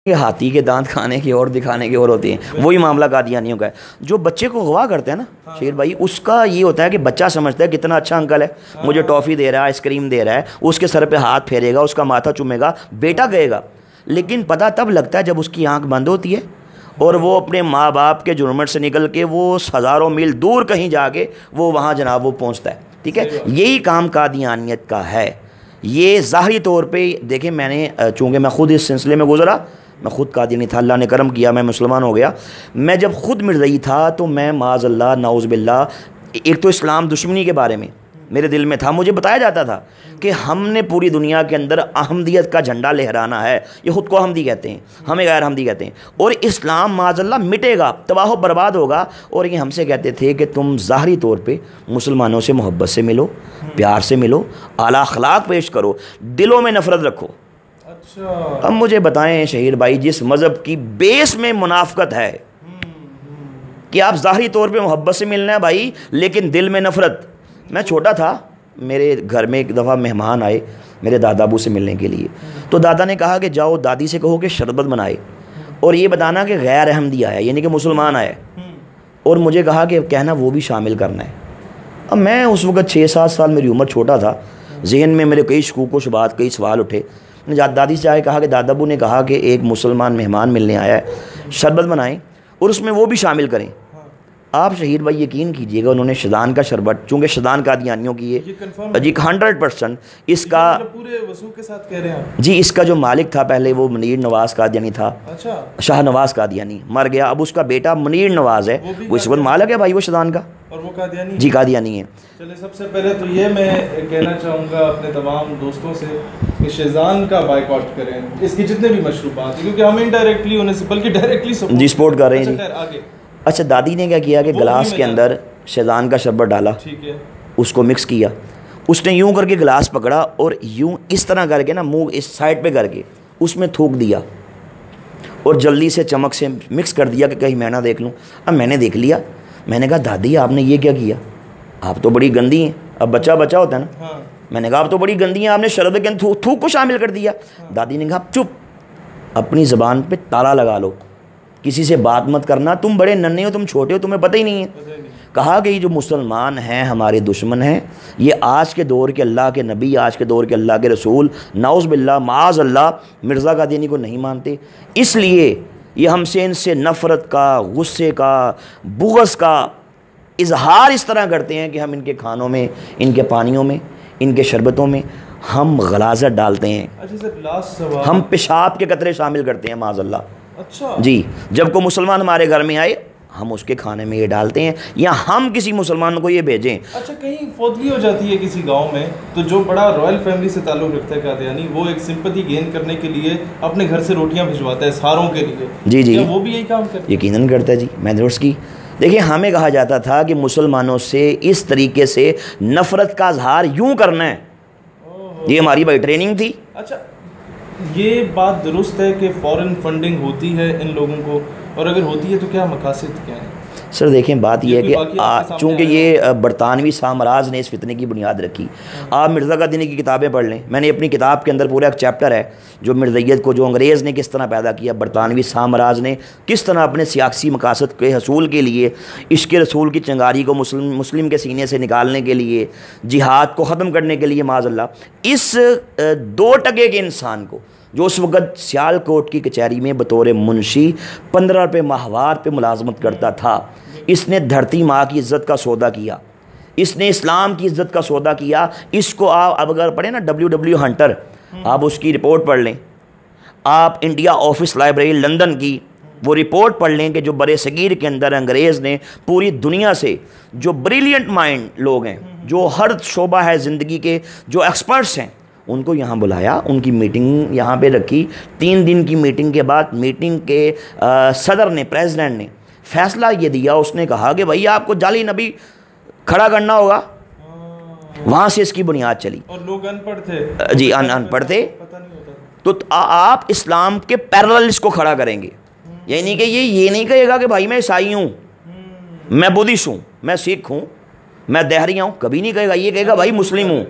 کہ ہاتھی کے دانت کھانے کی اور دکھانے کی اور ہوتی ہیں، وہی معاملہ قادیانیوں کا ہے۔ جو بچے کو اغوا کرتے ہیں نا شیر بھائی، اس کا یہ ہوتا ہے کہ بچہ سمجھتا ہے کتنا اچھا انکل ہے، مجھے ٹافی دے رہا ہے، آئس کریم دے رہا ہے، اس کے سر پہ ہاتھ پھیرے گا، اس کا ماتھا چومے گا، بیٹا گئے گا۔ لیکن پتہ تب لگتا ہے جب اس کی آنکھ بند ہوتی ہے اور وہ اپنے ماں باپ کے جرمٹ سے نکل کے وہ ہزاروں میل دور کہیں جا کے وہ وہاں جناب وہ پہنچتا ہے۔ ٹھیک ہے، یہی کام قادیانیت کا ہے۔ یہ ظاہری طور پہ دیکھیں، میں نے چونکہ میں خود اس سلسلے میں گزرا، میں خود قادیانی تھا، اللہ نے کرم کیا میں مسلمان ہو گیا۔ میں جب خود مرزئی تھا تو میں معاذ اللہ نعوذ باللہ، ایک تو اسلام دشمنی کے بارے میں میرے دل میں تھا، مجھے بتایا جاتا تھا کہ ہم نے پوری دنیا کے اندر احمدیت کا جھنڈا لہرانا ہے، یہ خود کو احمدی کہتے ہیں، ہمیں غیر احمدی کہتے ہیں، اور اسلام معاذ اللہ مٹے گا، تباہ و برباد ہوگا۔ اور یہ ہم سے کہتے تھے کہ تم ظاہری طور پہ مسلمانوں سے محبت سے ملو، پیار سے ملو، اعلیٰ اخلاق پیش کرو، دلوں میں نفرت رکھو۔ اب مجھے بتائیں شہیر بھائی، جس مذہب کی بیس میں منافقت ہے کہ آپ ظاہری طور پہ محبت سے ملنا ہے بھائی لیکن دل میں نفرت۔ میں چھوٹا تھا، میرے گھر میں ایک دفعہ مہمان آئے میرے دادا ابو سے ملنے کے لیے، تو دادا نے کہا کہ جاؤ دادی سے کہو کہ شربت بنائے اور یہ بتانا کہ غیر احمدی آیا، یعنی کہ مسلمان آیا، اور مجھے کہا کہ کہنا وہ بھی شامل کرنا ہے۔ اب میں اس وقت 6-7 سال میری عمر، چھوٹا تھا، ذہن میں میرے کئی شکوک و شبہات، کئی سوال اٹھے۔ دادی سے آئے، کہا کہ دادا ابو نے کہا کہ ایک مسلمان مہمان ملنے آیا ہے، شربت بنائیں اور اس میں وہ بھی شامل کریں۔ آپ شہید بھائی یقین کیجئے گا، انہوں نے شدان کا شربت، چونکہ شدان قادیانیوں کی ہے جی 100%، اس کا پورے وضو کے ساتھ کہہ رہے ہیں جی، اس کا جو مالک تھا پہلے وہ منیر نواز قادیانی تھا، شاہ نواز قادیانی مر گیا، اب اس کا بیٹا منیر نواز ہے، وہ اس وقت مالک ہے بھائی وہ شدان کا، اور وہ قادیانی جی قادیانی ہے۔ چلے سب سے پہلے تو یہ میں کہنا چاہوں گا اپنے تمام دوستوں سے کہ شیزان کا بائیکاٹ کریں، اس کی جتنے بھی مشروبات ہیں، کیونکہ ہم انڈائریکٹلی انہیں سے بلکہ ڈائریکٹلی سپورٹ کر رہے ہیں جی۔ آگے اچھا، دادی نے کیا کیا کہ گلاس کے اندر شیزان کا شربت ڈالا، ٹھیک ہے، اس کو مکس کیا، اس نے یوں کر کے گلاس پکڑا اور یوں اس طرح کر کے نا منہ اس سائڈ پہ کر کے اس میں تھوک دیا اور جلدی سے چمک سے مکس کر دیا کہ کہیں میں نہ دیکھ لوں۔ اب میں نے دیکھ لیا، میں نے کہا دادی آپ نے یہ کیا کیا، آپ تو بڑی گندی ہیں۔ اب بچہ ہوتا ہے نا، میں نے کہا آپ تو بڑی گندی ہیں، آپ نے شربت کے اندر تھوک کو شامل کر دیا۔ دادی نے کہا چپ، اپنی زبان پہ تالا لگا لو، کسی سے بات مت کرنا، تم بڑے ننھے ہو، تم چھوٹے ہو، تمہیں پتہ ہی نہیں ہے۔ کہا کہ یہ جو مسلمان ہیں ہمارے دشمن ہیں، یہ آج کے دور کے اللہ کے نبی، آج کے دور کے اللہ کے رسول نعوذ باللہ معاذ اللہ مرزا قادیانی کو نہیں مانتے، اس لیے یہ ہم سے ان سے نفرت کا، غصے کا، بغض کا اظہار اس طرح کرتے ہیں کہ ہم ان کے کھانوں میں، ان کے پانیوں میں، ان کے شربتوں میں ہم غلاظت ڈالتے ہیں، ہم پیشاب کے قطرے شامل کرتے ہیں معاذ اللہ۔ اچھا جی، جب کوئی مسلمان ہمارے گھر میں آئے ہم اس کے کھانے میں یہ ڈالتے ہیں، یا ہم کسی مسلمان کو یہ بھیجیں۔ اچھا، کہیں فوتگی ہو جاتی ہے کسی گاؤں میں تو جو بڑا رائل فیملی سے تعلق رکھتا ہے قادیانی، وہ ایک سمپتھی گین کرنے کے لیے اپنے گھر سے روٹیاں بھجواتا ہے ساروں کے لیے، جی جی، وہ بھی یہی کام کرتا ہے؟ یقیناً کرتا ہے جی، میں نے اس کی دیکھیں، ہمیں کہا جاتا تھا کہ مسلمانوں سے اس طریقے سے نفرت کا اظہار یوں کرنا ہے، یہ ہماری بھائی ٹریننگ تھی۔ اچھا، یہ بات درست ہے کہ فورن فنڈنگ ہوتی ہے ان لوگوں کو، اور اگر ہوتی ہے تو کیا مقاصد کیا ہیں؟ سر دیکھیں، بات یہ ہے کہ چونکہ یہ برطانوی سامراج نے اس فتنے کی بنیاد رکھی، آپ مرزا قادیانی کی کتابیں پڑھ لیں، میں نے اپنی کتاب کے اندر پورا ایک چیپٹر ہے جو مرزائیت کو، جو انگریز نے کس طرح پیدا کیا، برطانوی سامراج نے کس طرح اپنے سیاسی مقاصد کے حصول کے لیے، عشق رسول کی چنگاری کو مسلم کے سینے سے نکالنے کے لیے، جہاد کو ختم کرنے کے لیے معاذ اللہ، اس 2 ٹکے کے انسان کو جو اس وقت سیال کوٹ کی کچہری میں بطور منشی 15 روپے ماہوار پہ ملازمت کرتا تھا، اس نے دھرتی ماں کی عزت کا سودا کیا، اس نے اسلام کی عزت کا سودا کیا۔ اس کو آپ اب اگر پڑھیں نا WW ہنٹر، آپ اس کی رپورٹ پڑھ لیں، آپ انڈیا آفس لائبریری لندن کی وہ رپورٹ پڑھ لیں کہ جو برِ صغیر کے اندر انگریز نے پوری دنیا سے جو بریلینٹ مائنڈ لوگ ہیں، جو ہر شعبہ ہے زندگی کے، جو ایکسپرٹس ہیں، ان کو یہاں بلایا، ان کی میٹنگ یہاں پہ رکھی۔ 3 دن کی میٹنگ کے بعد میٹنگ کے صدر نے، پریزیڈنٹ نے فیصلہ یہ دیا، اس نے کہا کہ بھائی آپ کو جعلی نبی کھڑا کرنا ہوگا۔ وہاں سے اس کی بنیاد چلی، اور لوگ ان پڑھ تھے جی، ان پڑھ تھے، تو آپ اسلام کے پیرلل اس کو کھڑا کریں گے، یعنی کہ یہ نہیں کہے گا کہ بھائی میں عیسائی ہوں، میں بدھسٹ ہوں، میں سکھ ہوں، میں دہریہ ہوں، کبھی نہیں کہے گا، یہ کہے گا بھائی مسلم ہوں،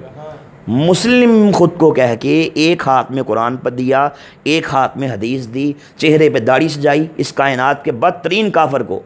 مسلم خود کو کہہ کے ایک ہاتھ میں قرآن پر دیا، ایک ہاتھ میں حدیث دی، چہرے پہ داڑھی سجائی، اس کائنات کے بدترین کافر کو